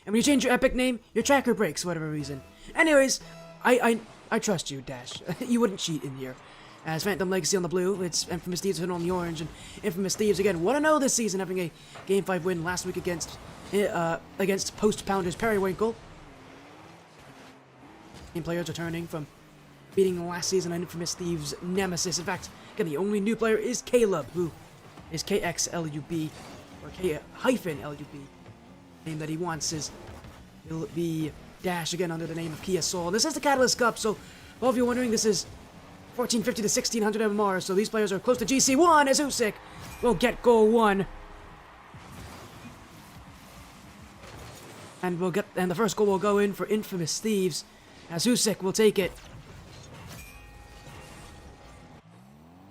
And when you change your epic name, your tracker breaks for whatever reason. Anyways, I trust you, Dash. You wouldn't cheat in here. As Phantom Legacy on the blue, it's Infamous Thieves on the orange, and Infamous Thieves again 1-0 this season, having a Game 5 win last week against post-pounders Periwinkle. Team players returning from beating last season on Infamous Thieves Nemesis. In fact, again, the only new player is Caleb, who is KXLUB, or K-LUB. Name that he wants will be Dash again under the name of Kia Soul. This is the Catalyst Cup, so all of you wondering, this is 1450 to 1600 MMR, so these players are close to GC1 as Usyk will get goal 1. And the first goal will go in for Infamous Thieves as Usyk will take it.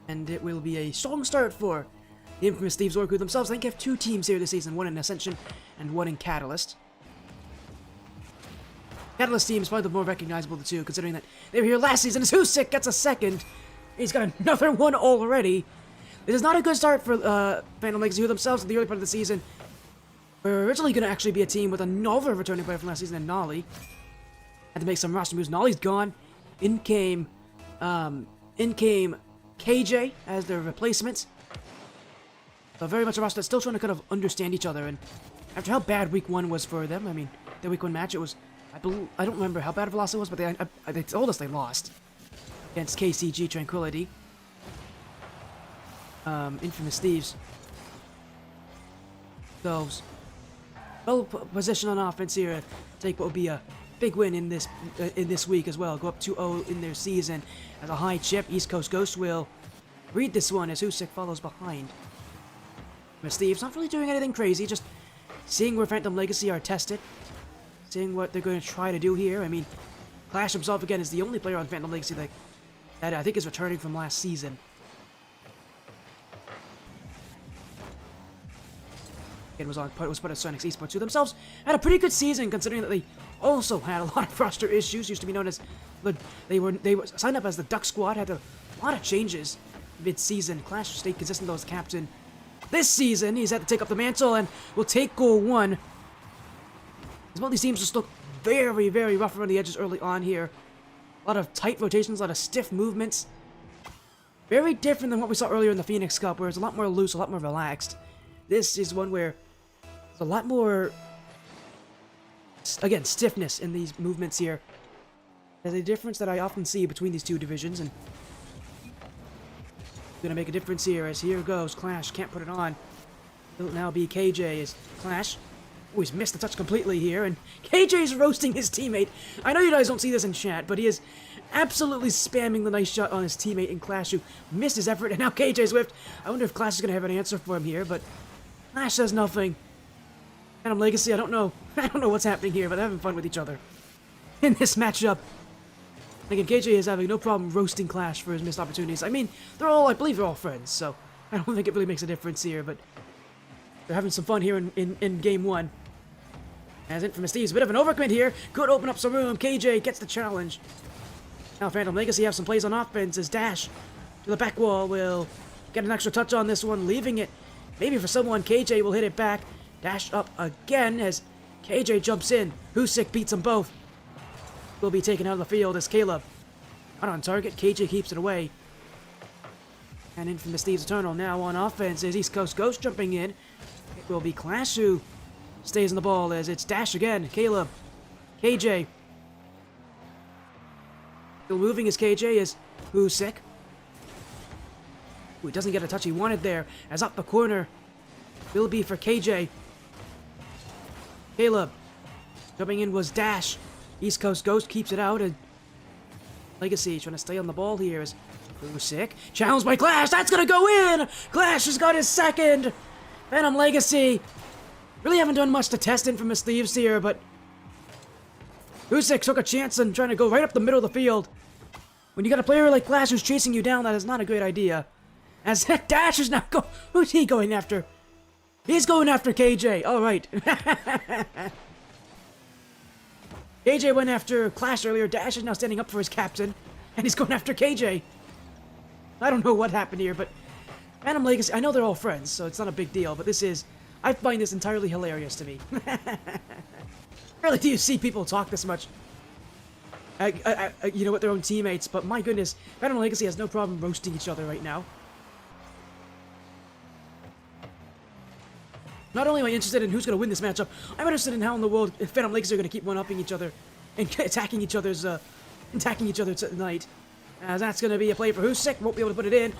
And it will be a strong start for the Infamous Thieves Org, who themselves I think have 2 teams here this season, one in Ascension and one in Catalyst. Catalyst team is probably the more recognizable of the two, considering that they were here last season as Usyk gets a second. He's got another one already. This is not a good start for Phantom Legacy, who themselves in the early part of the season were originally going to actually be a team with another returning player from last season, and Nolly. Had to make some roster moves. Nolly's gone. In came KJ as their replacement. So very much a roster that's still trying to kind of understand each other, and after how bad week 1 was for them, I mean, their week 1 match, it was, I don't remember how bad Velocity was, but they told us they lost against KCG Tranquility. Infamous Thieves. Themselves well positioned on offense here, take what will be a big win in this week as well. Go up 2-0 in their season as a high chip. East Coast Ghost will read this one as Usyk follows behind. Infamous Thieves not really doing anything crazy, just seeing where Phantom Legacy are tested. Seeing what they're going to try to do here. I mean, Clash himself, again, is the only player on Phantom Legacy that I think is returning from last season. Again, was part of Sonic's Esports, who themselves had a pretty good season, considering that they also had a lot of roster issues. Used to be known as they were signed up as the Duck Squad, had a lot of changes mid-season. Clash stayed consistent though as captain. This season, he's had to take up the mantle and will take goal 1. As both these teams just look very, very rough around the edges early on here. A lot of tight rotations, a lot of stiff movements. Very different than what we saw earlier in the Phoenix Cup, where it's a lot more loose, a lot more relaxed. This is one where there's a lot more, again, stiffness in these movements here. There's a difference that I often see between these two divisions, and gonna make a difference here as here goes. Clash can't put it on. It'll now be KJ as Clash. Oh, he's missed the touch completely here, and KJ's roasting his teammate. I know you guys don't see this in chat, but he is absolutely spamming the nice shot on his teammate in Clash, who missed his effort, and now KJ's whiffed. I wonder if Clash is going to have an answer for him here, but Clash says nothing. Phantom Legacy, I don't know what's happening here, but they're having fun with each other in this matchup. Again, KJ is having no problem roasting Clash for his missed opportunities. I mean, I believe they're all friends, so I don't think it really makes a difference here, but they're having some fun here in Game 1. As Infamous Thieves, a bit of an overcommit here. Could open up some room. KJ gets the challenge. Now Phantom Legacy have some plays on offense as Dash to the back wall will get an extra touch on this one, leaving it maybe for someone. KJ will hit it back. Dash up again as KJ jumps in. Usyk beats them both. Will be taken out of the field as Caleb not on target. KJ keeps it away. And Infamous Thieves Eternal now on offense is East Coast Ghost jumping in. It will be Clash who stays on the ball as it's Dash again. Caleb. KJ. Still moving as KJ is Usyk. Ooh, he doesn't get a touch he wanted there. As up the corner will be for KJ. Caleb. Jumping in was Dash. East Coast Ghost keeps it out, and Legacy trying to stay on the ball here as Usyk. Challenged by Clash. That's going to go in. Clash has got his second. Phantom Legacy really haven't done much to test Infamous Thieves here, but Usyk took a chance and trying to go right up the middle of the field. When you got a player like Clash who's chasing you down, that is not a great idea. As Dash is now who's he going after? He's going after KJ. All right. KJ went after Clash earlier. Dash is now standing up for his captain, and he's going after KJ. I don't know what happened here, but Phantom Legacy, I know they're all friends, so it's not a big deal, but I find this entirely hilarious to me. Rarely do you see people talk this much, you know, with their own teammates, but my goodness, Phantom Legacy has no problem roasting each other right now. Not only am I interested in who's going to win this matchup, I'm interested in how in the world Phantom Legacy are going to keep one-upping each other and attacking each other tonight. As that's going to be a play for Husik, won't be able to put it in,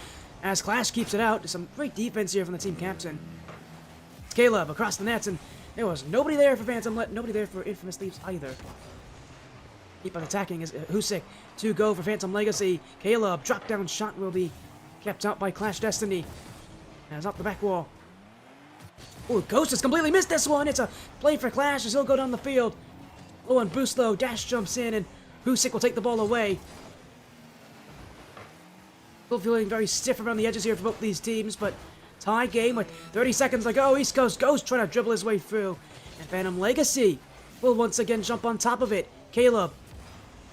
as Clash keeps it out. Some great defense here from the team captain. It's Caleb across the nets, and there was nobody there for nobody there for Infamous Thieves either. Keep on attacking as Husik to go for Phantom Legacy. Caleb, drop down shot will be kept out by Clash Destiny. As up the back wall. Oh, Ghost has completely missed this one. It's a play for Clash as he'll go down the field. Low on boost low, Dash jumps in, and Husik will take the ball away. Still feeling very stiff around the edges here for both these teams, but tie game with 30 seconds to go. East Coast Ghost trying to dribble his way through. And Phantom Legacy will once again jump on top of it. Caleb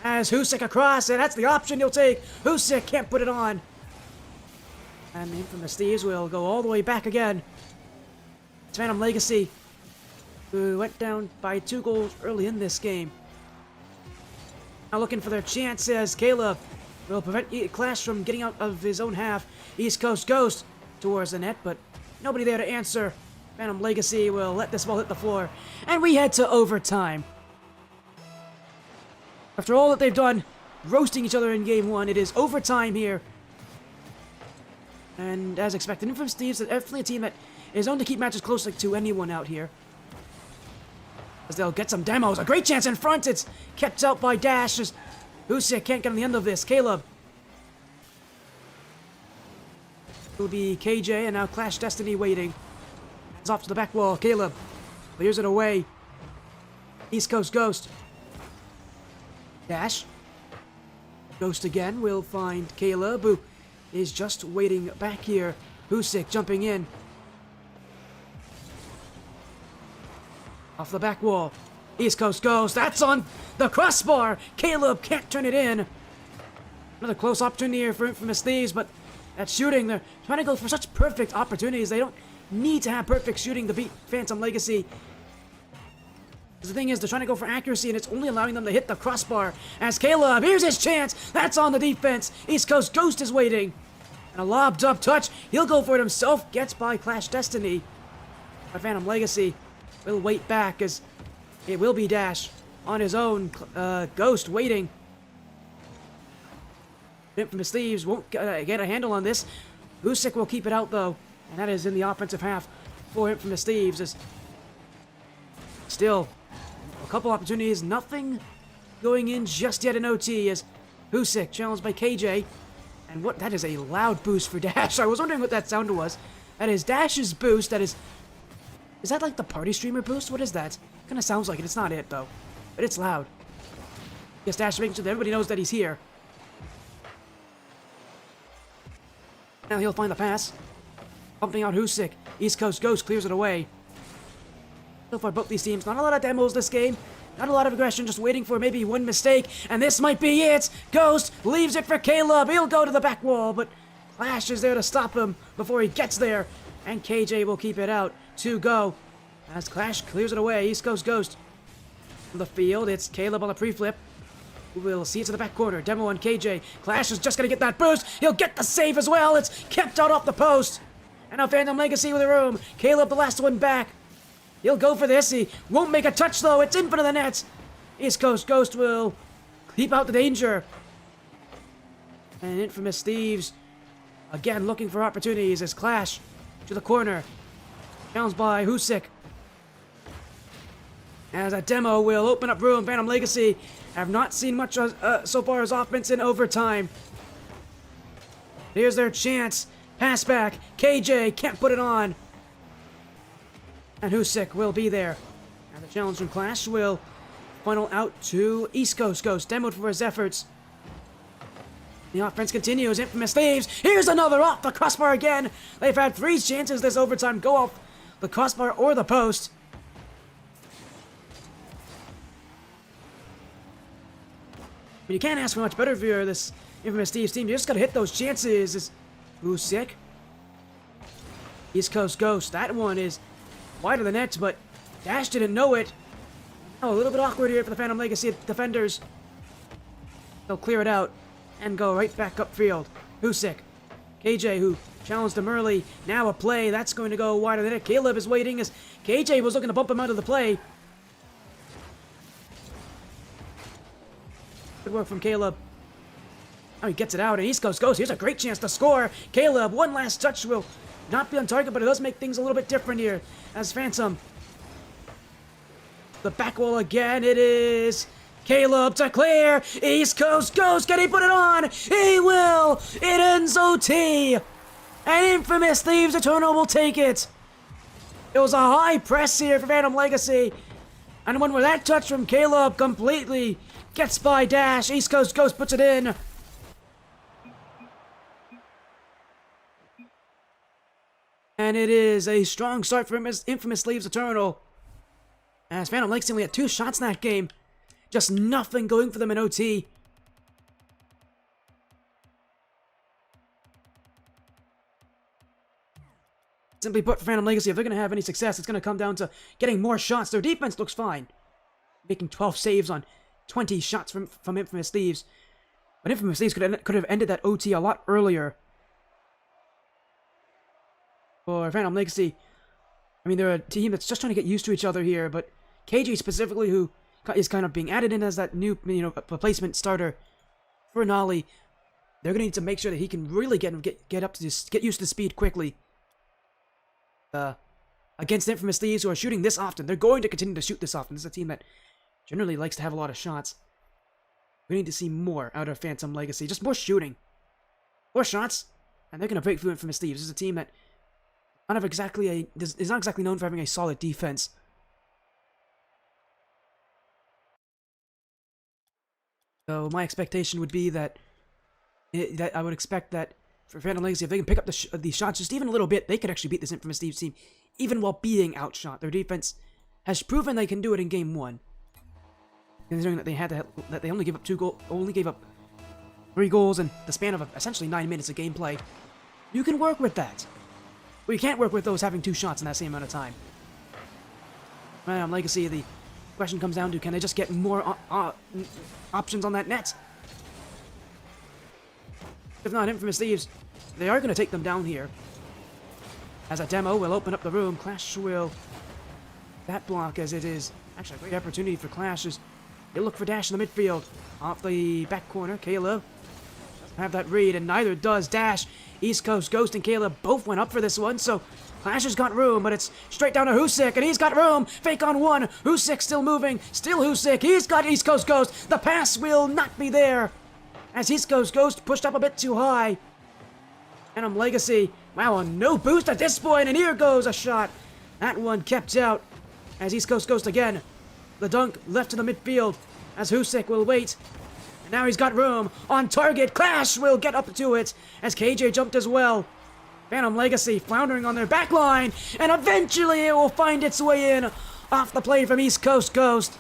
has Husik across, and that's the option he'll take. Husik can't put it on. And Infamous Thieves will go all the way back again. It's Phantom Legacy, who went down by 2 goals early in this game. Now looking for their chances. Caleb will prevent Clash from getting out of his own half. East Coast Ghost towards the net, but nobody there to answer. Phantom Legacy will let this ball hit the floor, and we head to overtime. After all that they've done, roasting each other in Game 1, it is overtime here. And as expected, Infamous Thieves is definitely a team that is known to keep matches close to anyone out here. As they'll get some demos. A great chance in front. It's kept out by Dash. Husik can't get on the end of this. Caleb. It'll be KJ and now Clash Destiny waiting. It's off to the back wall. Caleb clears it away. East Coast Ghost. Dash. Ghost again will find Caleb, who is just waiting back here. Husik jumping in. Off the back wall. East Coast Ghost. That's on the crossbar. Caleb can't turn it in. Another close opportunity here for Infamous Thieves, but that shooting, they're trying to go for such perfect opportunities. They don't need to have perfect shooting to beat Phantom Legacy. The thing is, they're trying to go for accuracy, and it's only allowing them to hit the crossbar. As Caleb, here's his chance. That's on the defense. East Coast Ghost is waiting. And a lobbed up touch. He'll go for it himself. Gets by Clash Destiny. But Phantom Legacy will wait back as it will be Dash on his own. Ghost waiting. Infamous Thieves won't get a handle on this. Husik will keep it out though, and that is in the offensive half for Infamous Thieves. As still a couple opportunities, nothing going in just yet in OT as Husik challenged by KJ. And what, that is a loud boost for Dash. I was wondering what that sound was. That is Dash's boost. That is that like the party streamer boost? What is that? Kind of sounds like it. It's not it, though. But it's loud. Yes, Dash making sure that everybody knows that he's here. Now he'll find the pass. Pumping out Husik. East Coast Ghost clears it away. So far, both these teams, not a lot of demos this game. Not a lot of aggression, just waiting for maybe one mistake. And this might be it. Ghost leaves it for Caleb. He'll go to the back wall, but Clash is there to stop him before he gets there. And KJ will keep it out. 2 go. As Clash clears it away. East Coast Ghost. On the field, it's Caleb on the pre-flip. We'll see it to the back corner. Demo on KJ. Clash is just going to get that boost. He'll get the save as well. It's kept out off the post. And now Phantom Legacy with a room. Caleb, the last one back. He'll go for this. He won't make a touch, though. It's in front of the nets. East Coast Ghost will keep out the danger. And Infamous Thieves, again, looking for opportunities as Clash to the corner. Challenged by Husik. As a demo will open up room. Phantom Legacy have not seen much so far as offense in overtime. Here's their chance. Pass back. KJ can't put it on. And Husik will be there. And the challenge from Clash will funnel out to East Coast Ghost. Demoed for his efforts. The offense continues. Infamous Thieves. Here's another off the crossbar again. They've had 3 chances this overtime. Go off the crossbar or the post. But you can't ask for much better for this Infamous Thieves team. You just gotta hit those chances. Husik. East Coast Ghost. That one is wide of the net, but Dash didn't know it. Oh, a little bit awkward here for the Phantom Legacy defenders. They'll clear it out and go right back upfield. Husik. KJ, who challenged him early. Now a play. That's going to go wider than it. Caleb is waiting as KJ was looking to bump him out of the play. Good work from Caleb. Now he gets it out, and East Coast goes. Here's a great chance to score. Caleb, one last touch will not be on target, but it does make things a little bit different here. As Phantom. The back wall again. It is Caleb to clear. East Coast goes. Can he put it on? He will. It ends OT. And Infamous Thieves Eternal will take it. It was a high press here for Phantom Legacy. And one where that touch from Caleb completely gets by Dash. East Coast Ghost puts it in. And it is a strong start for Infamous Thieves Eternal. As Phantom Legacy only had 2 shots in that game. Just nothing going for them in OT. Simply put, for Phantom Legacy, if they're going to have any success, it's going to come down to getting more shots. Their defense looks fine. Making 12 saves on 20 shots from Infamous Thieves. But Infamous Thieves could have ended that OT a lot earlier. For Phantom Legacy, I mean, they're a team that's just trying to get used to each other here, but KG specifically, who is kind of being added in as that new, replacement starter for Nolly, they're going to need to make sure that he can really get used to the speed quickly. Against Infamous Thieves, who are shooting this often, they're going to continue to shoot this often. This is a team that generally likes to have a lot of shots. We need to see more out of Phantom Legacy, just more shooting, more shots, and they're going to break through Infamous Thieves. This is a team that is not exactly known for having a solid defense. So my expectation would be that I would expect that for Phantom Legacy, if they can pick up these shots just even a little bit, they could actually beat this Infamous Thieves team, even while being outshot. Their defense has proven they can do it in Game 1. Considering that they only gave up 3 goals in the span of essentially 9 minutes of gameplay, you can work with that. But you can't work with those having 2 shots in that same amount of time. Phantom Legacy, the question comes down to, can they just get more options on that net? If not, Infamous Thieves, they are going to take them down here. As a demo will open up the room, Clash will that block as it is actually a great opportunity for Clash as they look for Dash in the midfield. Off the back corner, Caleb doesn't have that read, and neither does Dash. East Coast Ghost and Caleb both went up for this one, so Clash has got room, but it's straight down to Husik, and he's got room. Fake on one. Husik still moving. Still Husik. He's got East Coast Ghost. The pass will not be there, as East Coast Ghost pushed up a bit too high. Phantom Legacy, wow, no boost at this point, and here goes a shot. That one kept out, as East Coast Ghost again. The dunk left to the midfield, as Husik will wait. And now he's got room. On target, Clash will get up to it, as KJ jumped as well. Phantom Legacy floundering on their back line, and eventually it will find its way in off the play from East Coast Ghost.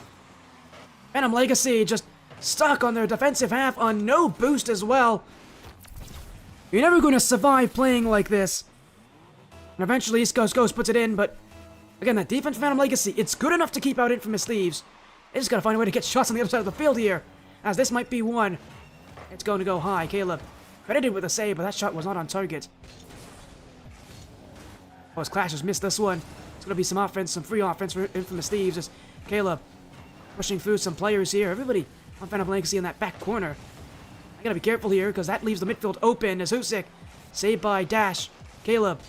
Phantom Legacy just stuck on their defensive half on no boost as well. You're never going to survive playing like this. And eventually East Coast Ghost puts it in, but again, that defense Phantom Legacy, it's good enough to keep out Infamous Thieves. They just got to find a way to get shots on the other side of the field here, as this might be one. It's going to go high. Caleb credited with a save, but that shot was not on target. Oh, as Clash has missed this one. It's going to be some offense, some free offense for Infamous Thieves as Caleb pushing through some players here. Everybody on Phantom Legacy in that back corner. I gotta be careful here because that leaves the midfield open as Husik saved by Dash. Caleb.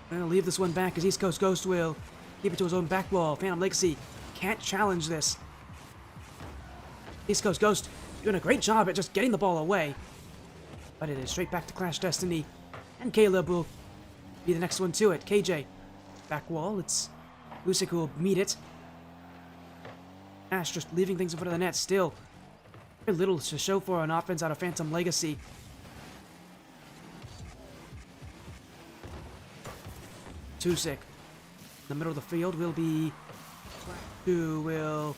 Gonna leave this one back as East Coast Ghost will keep it to his own back wall. Phantom Legacy can't challenge this. East Coast Ghost doing a great job at just getting the ball away. But it is straight back to Clash Destiny. And Caleb will be the next one to it. KJ. Back wall. It's Husik who will meet it. Ash just leaving things in front of the net still. Very little to show for an offense out of Phantom Legacy. Husik. In the middle of the field will be who will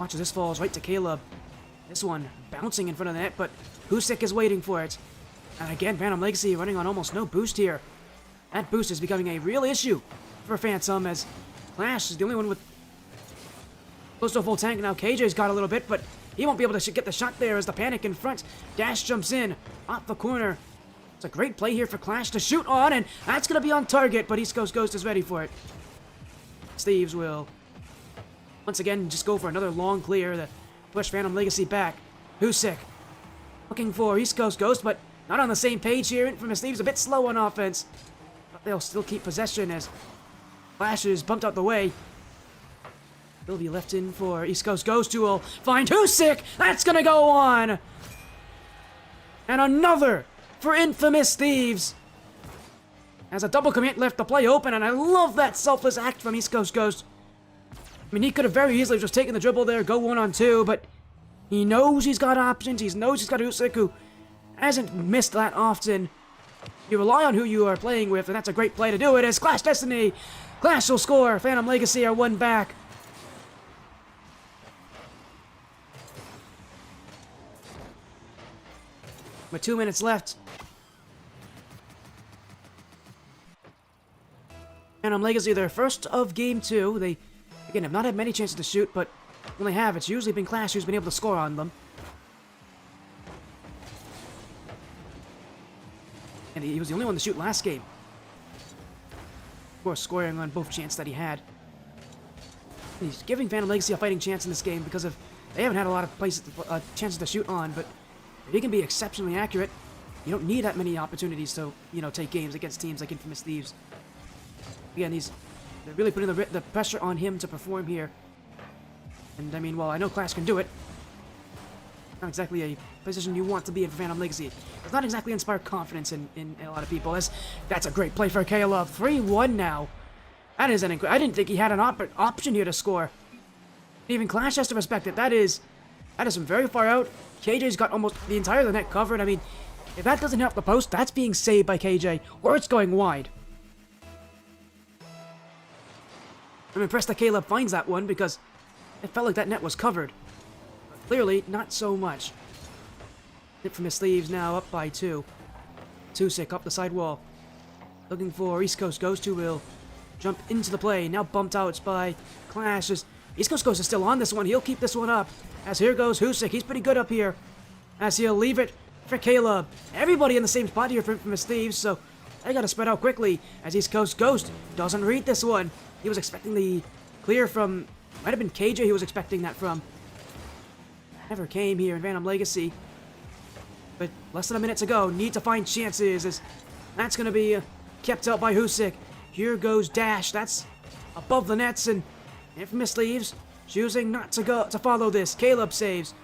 watch as this falls right to Caleb. This one bouncing in front of the net, but Husik is waiting for it. And again, Phantom Legacy running on almost no boost here. That boost is becoming a real issue for Phantom as Clash is the only one with close to a full tank now. KJ's got a little bit, but he won't be able to get the shot there as the panic in front. Dash jumps in, off the corner. It's a great play here for Clash to shoot on, and that's going to be on target, but East Coast Ghost is ready for it. Thieves will once again just go for another long clear to push Phantom Legacy back. Husick looking for East Coast Ghost, but not on the same page here. Infamous Thieves a bit slow on offense, but they'll still keep possession as Clash is bumped out the way. He'll be left in for East Coast Ghost, who will find Husick. That's gonna go on! And another for Infamous Thieves! As a double commit left the play open, and I love that selfless act from East Coast Ghost. I mean, he could have very easily just taken the dribble there, go 1-on-2, but he knows he's got options. He knows he's got Husick, who hasn't missed that often. You rely on who you are playing with, and that's a great play to do it as Clash Destiny. Clash will score. Phantom Legacy are one back. With 2 minutes left. Phantom Legacy, their first of game 2. They, again, have not had many chances to shoot, but when they have, it's usually been Clash who's been able to score on them. And he was the only one to shoot last game. Of course, scoring on both chances that he had. And he's giving Phantom Legacy a fighting chance in this game because of they haven't had a lot of places, chances to shoot on, but if he can be exceptionally accurate, you don't need that many opportunities to, take games against teams like Infamous Thieves. Again, they're really putting the pressure on him to perform here. And I mean, while I know Clash can do it, not exactly a position you want to be in for Phantom Legacy. It does not exactly inspire confidence in a lot of people. That's a great play for Caleb. 3-1 now. That is an I didn't think he had an option here to score. Even Clash has to respect it. That is from very far out. KJ's got almost the entire of the net covered. I mean, if that doesn't help the post, that's being saved by KJ, or it's going wide. I'm impressed that Caleb finds that one because it felt like that net was covered. But clearly, not so much. Infamous Thieves now up by 2. Husick up the side wall. Looking for East Coast Ghost, who will jump into the play. Now bumped out by Clash. East Coast Ghost is still on this one. He'll keep this one up. As here goes Husick. He's pretty good up here. As he'll leave it for Caleb. Everybody in the same spot here for Infamous Thieves, so they gotta spread out quickly. As East Coast Ghost doesn't read this one. He was expecting the clear from... Might have been KJ he was expecting that from. Never came here in Phantom Legacy. But less than a minute to go. Need to find chances as that's going to be kept out by Husick. Here goes Dash. That's above the nets, and Infamous Thieves choosing not to follow this. Caleb saves.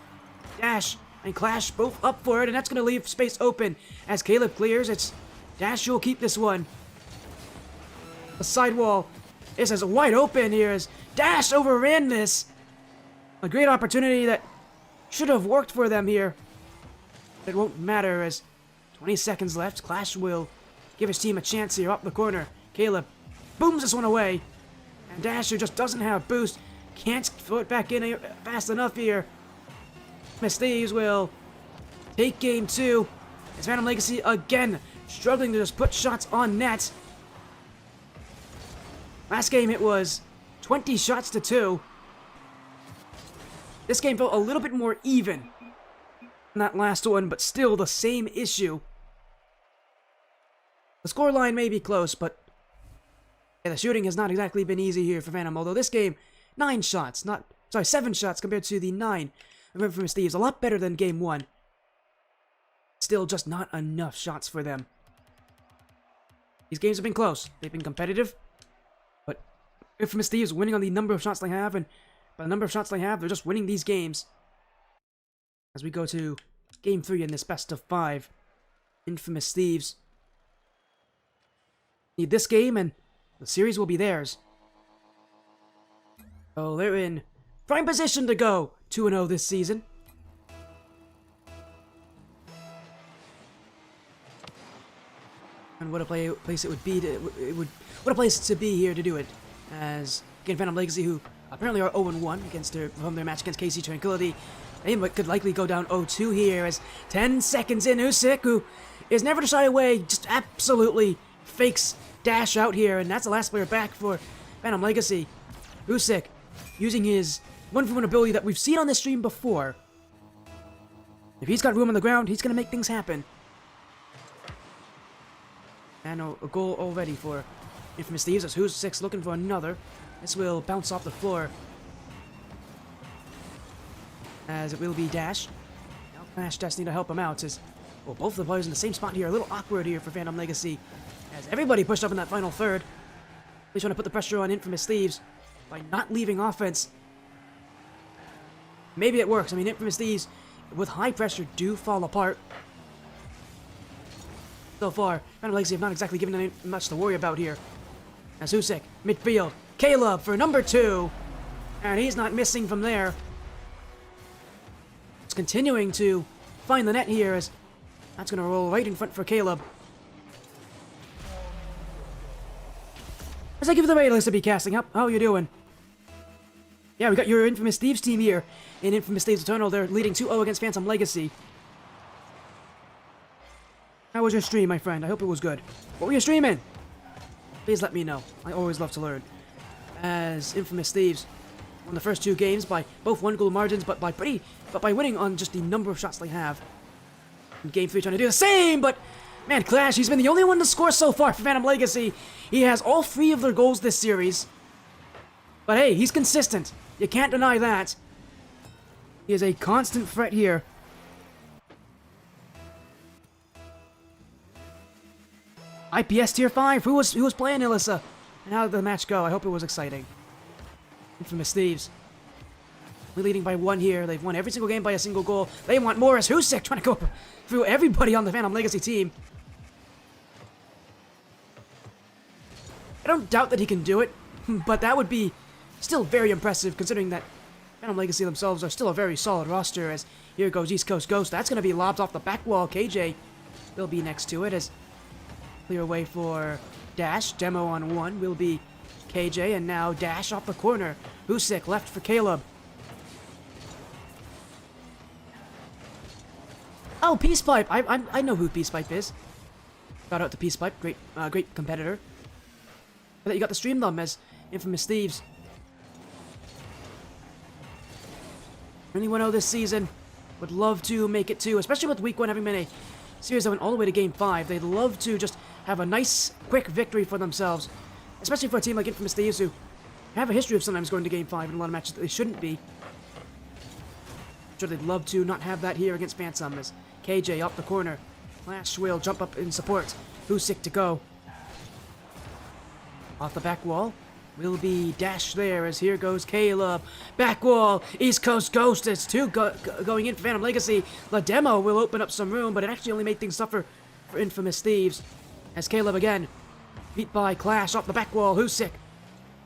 Dash and Clash both up for it, and that's going to leave space open. As Caleb clears, it's Dash who will keep this one. The sidewall is wide open here as Dash overran this. A great opportunity that should have worked for them here. It won't matter as 20 seconds left. Clash will give his team a chance here up the corner. Caleb booms this one away. And Dash, who just doesn't have boost, can't throw it back in fast enough here. Miss Thieves will take game 2. It's Phantom Legacy again, struggling to just put shots on net. Last game it was 20 shots to 2. This game felt a little bit more even than that last one, but still the same issue. The scoreline may be close, but yeah, the shooting has not exactly been easy here for Phantom, although this game, 7 shots compared to the 9 of Infamous Thieves. A lot better than game 1. Still just not enough shots for them. These games have been close. They've been competitive. But Infamous Thieves winning on the number of shots they have, and by the number of shots they have, they're just winning these games. As we go to game 3 in this best of 5. Infamous Thieves need this game, and the series will be theirs. So they're in prime position to go 2-0 this season. And what a place it would be what a place to be here to do it. As again, Phantom Legacy, who apparently are 0-1 from their match against KC Tranquility, they could likely go down 0-2 here. As 10 seconds in, Husick, who is never to shy away, just absolutely fakes Dash out here, and that's the last player back for Phantom Legacy. Usyk using his 1-for-1 ability that we've seen on this stream before. If he's got room on the ground, he's going to make things happen. And a goal already for Infamous Thieves as Usyk's looking for another. This will bounce off the floor. As it will be Dash. Now Clash just need to help him out as well, both of the players in the same spot here. A little awkward here for Phantom Legacy. As everybody pushed up in that final third. He's trying to put the pressure on Infamous Thieves by not leaving offense. Maybe it works. I mean, Infamous Thieves with high pressure do fall apart. So far, Phantom Legacy have not exactly given them much to worry about here. As Usyk, midfield, Caleb for number 2. And he's not missing from there. It's continuing to find the net here as that's going to roll right in front for Caleb. As I give the Raiders to be casting up, how are you doing? Yeah, we got your Infamous Thieves team here in Infamous Thieves Eternal. They're leading 2-0 against Phantom Legacy. How was your stream, my friend? I hope it was good. What were you streaming? Please let me know. I always love to learn. As Infamous Thieves won the first 2 games by both 1-goal margins, but by winning on just the number of shots they have. In Game 3 trying to do the same, but man, Clash, he's been the only one to score so far for Phantom Legacy. He has all 3 of their goals this series. But hey, he's consistent. You can't deny that. He is a constant threat here. IPS Tier 5, who was playing Alyssa? And how did the match go? I hope it was exciting. Infamous Thieves. We're leading by 1 here. They've won every single game by a single goal. They want more as Usyk trying to go through everybody on the Phantom Legacy team. I don't doubt that he can do it, but that would be still very impressive considering that Phantom Legacy themselves are still a very solid roster as here goes East Coast Ghost. That's going to be lobbed off the back wall. KJ will be next to it as clear away for Dash. Demo on 1 will be KJ, and now Dash off the corner. Usyk left for Caleb. Oh, Peace Pipe. I know who Peace Pipe is. Shout out to Peace Pipe. Great competitor. But you got the stream them as Infamous Thieves. Really 1-0 this season. Would love to make it 2, especially with Week 1 having been a series that went all the way to Game 5. They'd love to just have a nice, quick victory for themselves. Especially for a team like Infamous Thieves who have a history of sometimes going to Game 5 in a lot of matches that they shouldn't be. Sure, they'd love to not have that here against Phantom as KJ up the corner. Flash will jump up in support. Usyk to go. Off the back wall will be Dash there as here goes Caleb. Back wall, East Coast Ghost. It's 2 going in for Phantom Legacy. The demo will open up some room, but it actually only made things tougher for Infamous Thieves. As Caleb again, beat by Clash off the back wall. Usyk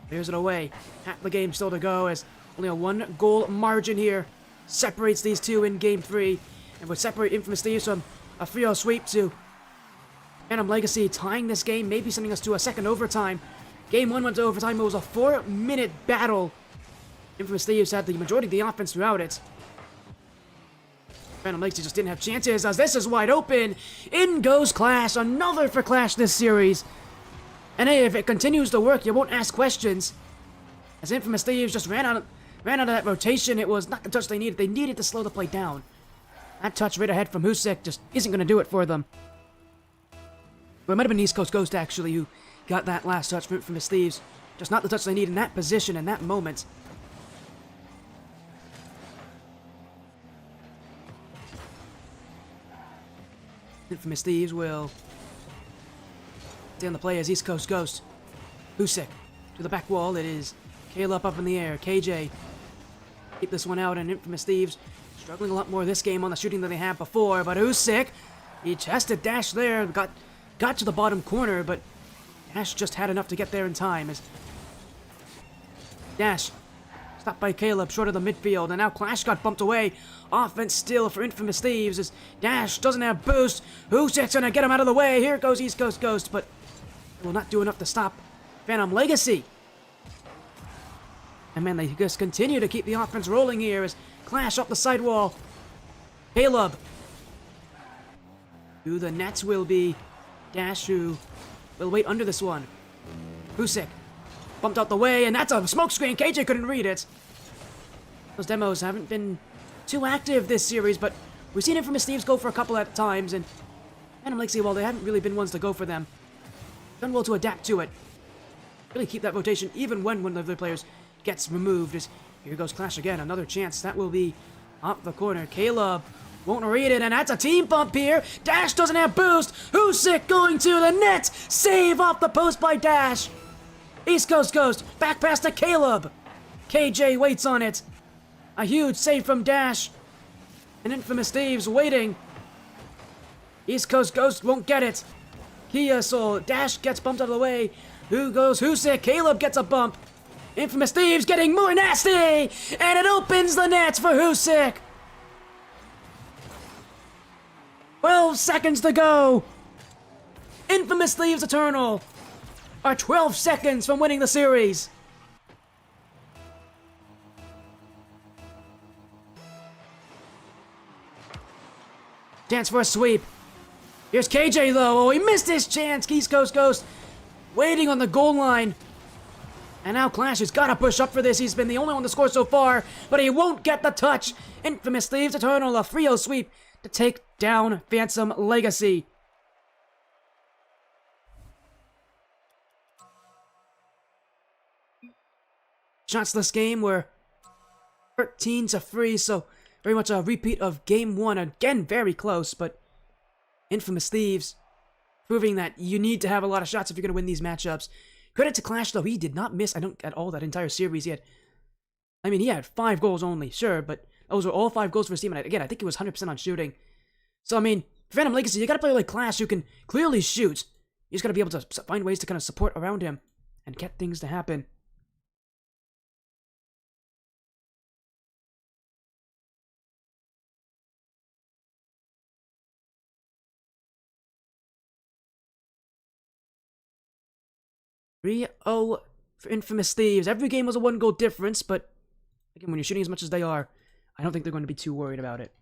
clears it away. Half the game still to go as only a 1-goal margin here separates these 2 in Game 3. And would separate Infamous Thieves from a 3-0 sweep to Phantom Legacy tying this game, maybe sending us to a second overtime. Game 1 went to overtime. It was a 4-minute battle. Infamous Thieves had the majority of the offense throughout it. Phantom Legacy just didn't have chances as this is wide open. In goes Clash. Another for Clash this series. And hey, if it continues to work, you won't ask questions. As Infamous Thieves just ran out of that rotation, it was not the touch they needed. They needed to slow the play down. That touch right ahead from Usyk just isn't going to do it for them. Well, it might have been East Coast Ghost, actually, who got that last touch from Infamous Thieves. Just not the touch they need in that position, in that moment. Infamous Thieves will stay on the play as East Coast Ghost. Usyk to the back wall. It is Caleb up in the air. KJ keep this one out, and Infamous Thieves struggling a lot more this game on the shooting than they had before. But Usyk, he chested Dash there, got to the bottom corner, but Dash just had enough to get there in time. As Dash stopped by Caleb short of the midfield, and now Clash got bumped away. Offense still for Infamous Thieves as Dash doesn't have boost. Usyk's gonna get him out of the way. Here goes East Coast Ghost, but it will not do enough to stop Phantom Legacy. And man, they just continue to keep the offense rolling here as Clash up the sidewall. Caleb to the nets will be Dash, who will wait under this one. Usyk bumped out the way, and that's a smokescreen. KJ couldn't read it. Those demos haven't been too active this series, but we've seen Infamous Thieves go for a couple at times, and Phantom Legacy, well, they haven't really been ones to go for them. Done well to adapt to it. Really keep that rotation even when one of the players gets removed. As here goes Clash again, another chance. That will be off the corner. Caleb won't read it, and that's a team bump here. Dash doesn't have boost. Husick going to the net. Save off the post by Dash. East Coast Ghost, back pass to Caleb. KJ waits on it. A huge save from Dash. And Infamous Thieves waiting. East Coast Ghost won't get it. Kia Soul, Dash gets bumped out of the way. Who goes Husick? Caleb gets a bump. Infamous Thieves getting more nasty. And it opens the nets for Husick. 12 seconds to go. Infamous Thieves Eternal are 12 seconds from winning the series. Chance for a sweep. Here's KJ though. Oh, he missed his chance. East Coast Ghost waiting on the goal line. And now Clash has got to push up for this. He's been the only one to score so far, but he won't get the touch. Infamous Thieves Eternal, a 3-0 sweep to take down Phantom Legacy. Shotsless game were 13-3, so very much a repeat of game 1. Again, very close, but Infamous Thieves proving that you need to have a lot of shots if you're going to win these matchups. Credit to Clash, though. He did not miss, at all that entire series yet. I mean, he had 5 goals only, sure, but those were all 5 goals for his team. And again, I think he was 100% on shooting. So, I mean, Phantom Legacy, you got to play like Clash, who can clearly shoot. You just got to be able to find ways to kind of support around him and get things to happen. Oh, for Infamous Thieves. Every game was a 1-goal difference, but again, when you're shooting as much as they are, I don't think they're going to be too worried about it.